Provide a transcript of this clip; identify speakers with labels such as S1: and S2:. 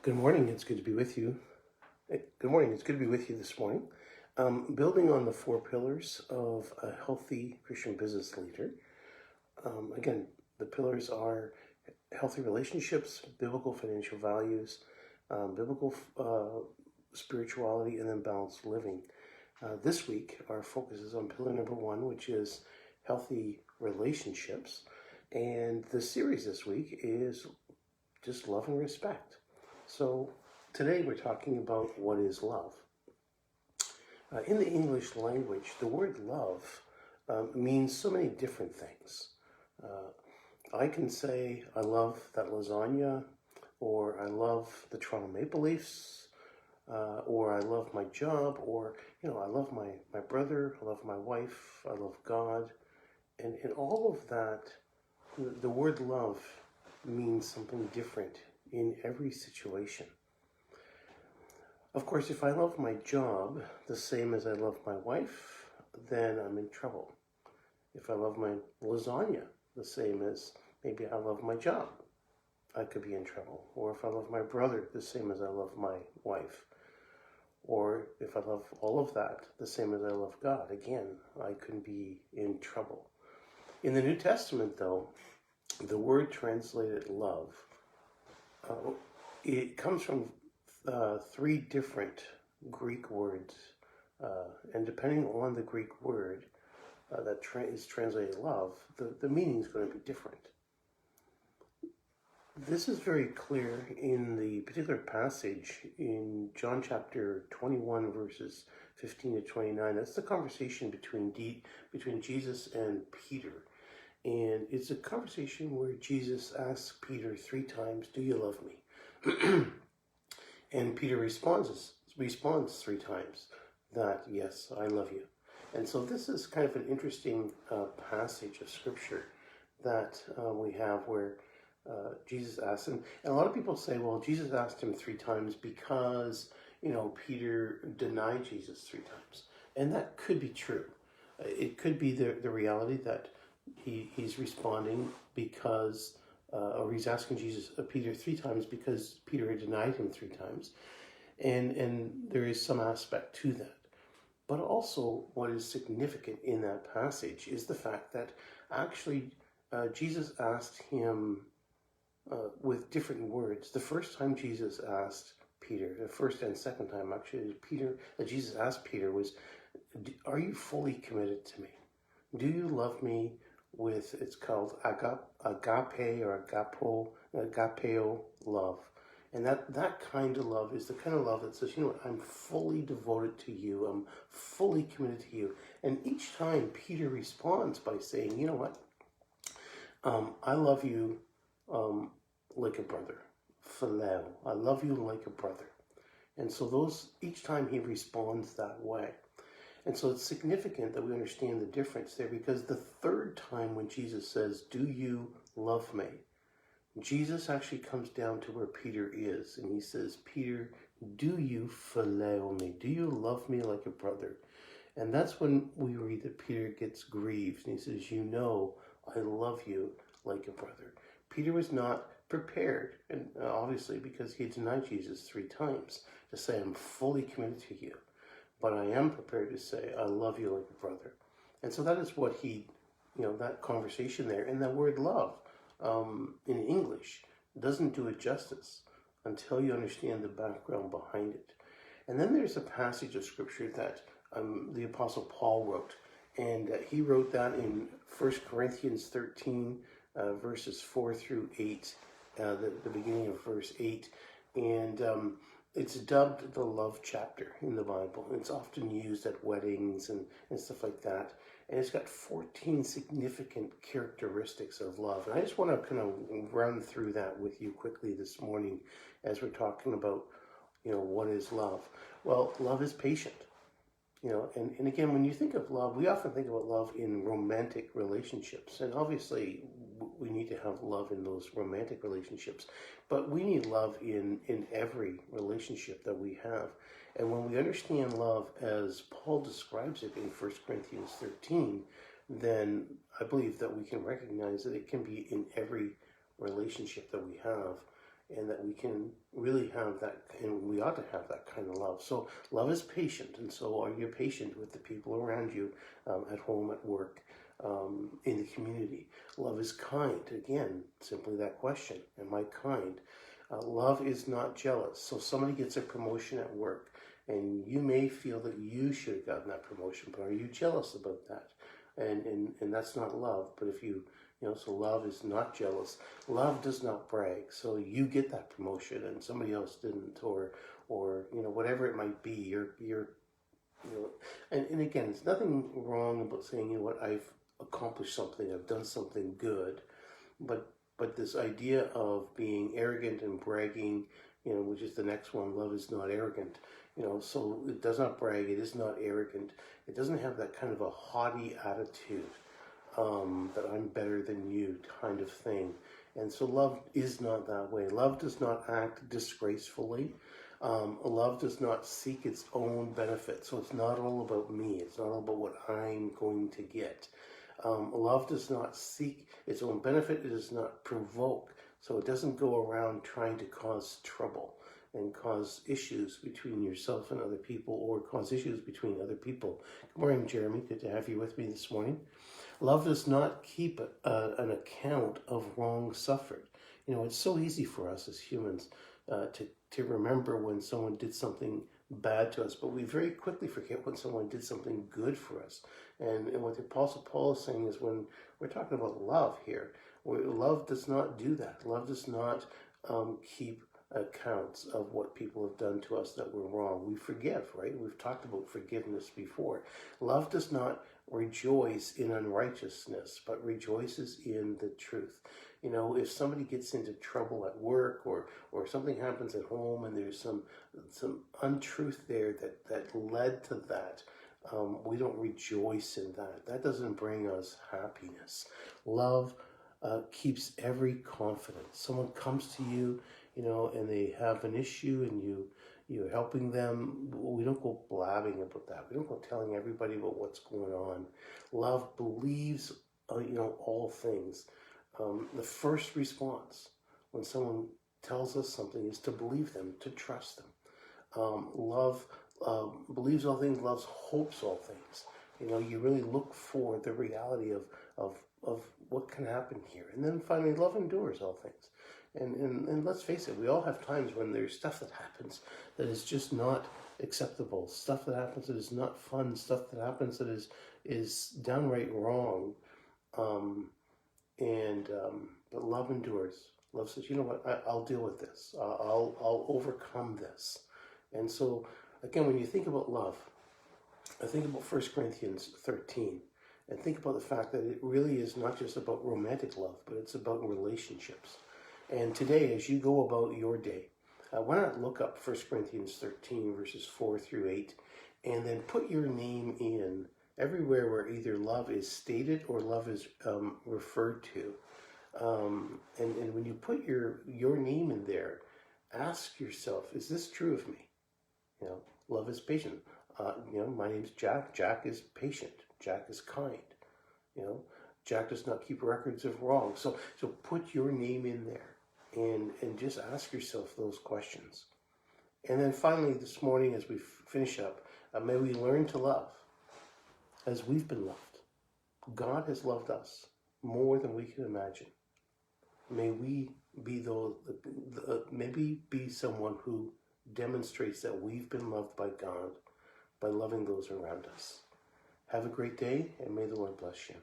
S1: Good morning. It's good to be with you. Good morning. It's good to be with you this morning. Building on the four pillars of a healthy Christian business leader. Again, the pillars are healthy relationships, biblical financial values, biblical spirituality, and then balanced living. This week, our focus is on pillar number one, which is healthy relationships. And the series this week is just love and respect. So today we're talking about what is love. In the English language, the word love means so many different things. I can say I love that lasagna, or I love the Toronto Maple Leafs, or I love my job, or I love my brother, I love my wife, I love God. And in all of that, the word love means something different in every situation. Of course, if I love my job the same as I love my wife, then I'm in trouble. If I love my lasagna the same as maybe I love my job, I could be in trouble. Or if I love my brother the same as I love my wife, or if I love all of that the same as I love God, again, I could be in trouble. In the New Testament, though, the word translated love, it comes from three different Greek words, and depending on the Greek word that is translated love, the meaning is going to be different. This is very clear in the particular passage in John chapter 21, verses 15 to 29. That's the conversation between Jesus and Peter. And it's a conversation where Jesus asks Peter 3 times, "Do you love me?" And Peter responds 3 times that, "Yes, I love you." And so this is kind of an interesting passage of scripture that we have where Jesus asked him. And a lot of people say, well, Jesus asked him 3 times because, Peter denied Jesus 3 times. And that could be true. It could be the reality that he's responding because, or he's asking Peter 3 times because Peter had denied him 3 times. And there is some aspect to that. But also what is significant in that passage is the fact that actually Jesus asked him with different words. The first time Jesus asked Peter, the first and second time actually, Jesus asked Peter was, "Are you fully committed to me? Do you love me with," it's called agape or agapeo love. And that kind of love is the kind of love that says, I'm fully devoted to you. I'm fully committed to you. And each time Peter responds by saying, "You know what? I love you like a brother. Phileo. I love you like a brother." And so each time he responds that way. And so it's significant that we understand the difference there, because the third time when Jesus says, "Do you love me?" Jesus actually comes down to where Peter is, and he says, "Peter, do you phileo me? Do you love me like a brother?" And that's when we read that Peter gets grieved, and he says, "I love you like a brother." Peter was not prepared, and obviously because he had denied Jesus 3 times, to say, "I'm fully committed to you, but I am prepared to say, I love you like a brother." And so that is what that conversation there. And the word love in English doesn't do it justice until you understand the background behind it. And then there's a passage of scripture that the Apostle Paul wrote. And he wrote that in 1 Corinthians 13, verses 4 through 8, the beginning of verse 8. And it's dubbed the love chapter in the Bible. It's often used at weddings and stuff like that. And it's got 14 significant characteristics of love. And I just want to kind of run through that with you quickly this morning as we're talking about, what is love? Well, love is patient. And again, when you think of love, we often think about love in romantic relationships. And obviously, we need to have love in those romantic relationships. But we need love in every relationship that we have. And when we understand love as Paul describes it in 1 Corinthians 13, then I believe that we can recognize that it can be in every relationship that we have. and that we can really have that, and we ought to have that kind of love. So love is patient, and so are you patient with the people around you, at home, at work, in the community? Love is kind. Again, simply that question, am I kind? Love is not jealous. So somebody gets a promotion at work, and you may feel that you should have gotten that promotion, but are you jealous about that? And that's not love. But if so love is not jealous. Love does not brag. So you get that promotion and somebody else didn't, or whatever it might be. And again, there's nothing wrong about saying, what, I've accomplished something, I've done something good, but this idea of being arrogant and bragging, which is the next one, love is not arrogant. So it does not brag, it is not arrogant, it doesn't have that kind of a haughty attitude, that I'm better than you kind of thing. And so love is not that way. Love does not act disgracefully. Love does not seek its own benefit. So it's not all about me. It's not all about what I'm going to get. Love does not seek its own benefit. It does not provoke. So it doesn't go around trying to cause trouble and cause issues between yourself and other people, or cause issues between other people. Good morning, Jeremy. Good to have you with me this morning. Love does not keep an account of wrong suffered. It's so easy for us as humans to remember when someone did something bad to us, but we very quickly forget when someone did something good for us. And what the Apostle Paul is saying is, when we're talking about love here, love does not do that. Love does not keep accounts of what people have done to us that were wrong. We forgive, right? We've talked about forgiveness before. Love does not rejoice in unrighteousness, but rejoices in the truth. If somebody gets into trouble at work, or something happens at home, and there's some untruth there that led to that, we don't rejoice in that. That doesn't bring us happiness. Love keeps every confidence. Someone comes to you, and they have an issue, and you're helping them. We don't go blabbing about that. We don't go telling everybody about what's going on. Love believes, all things. The first response when someone tells us something is to believe them, to trust them. Love believes all things, loves, hopes all things. You really look for the reality of what can happen here. And then finally, love endures all things. And let's face it, we all have times when there's stuff that happens that is just not acceptable, stuff that happens that is not fun, stuff that happens that is downright wrong. But love endures. Love says, you know what, I'll deal with this. I'll overcome this. And so, again, when you think about love, I think about 1 Corinthians 13, and think about the fact that it really is not just about romantic love, but it's about relationships. And today, as you go about your day, why not look up 1 Corinthians 13, verses 4 through 8, and then put your name in everywhere where either love is stated or love is referred to. And when you put your name in there, ask yourself, is this true of me? Love is patient. My name's Jack. Jack is patient. Jack is kind. Jack does not keep records of wrong. So put your name in there and just ask yourself those questions. And then finally, this morning, as we finish up, may we learn to love as we've been loved. God has loved us more than we can imagine. May we be maybe be someone who demonstrates that we've been loved by God by loving those around us. Have a great day, and may the Lord bless you.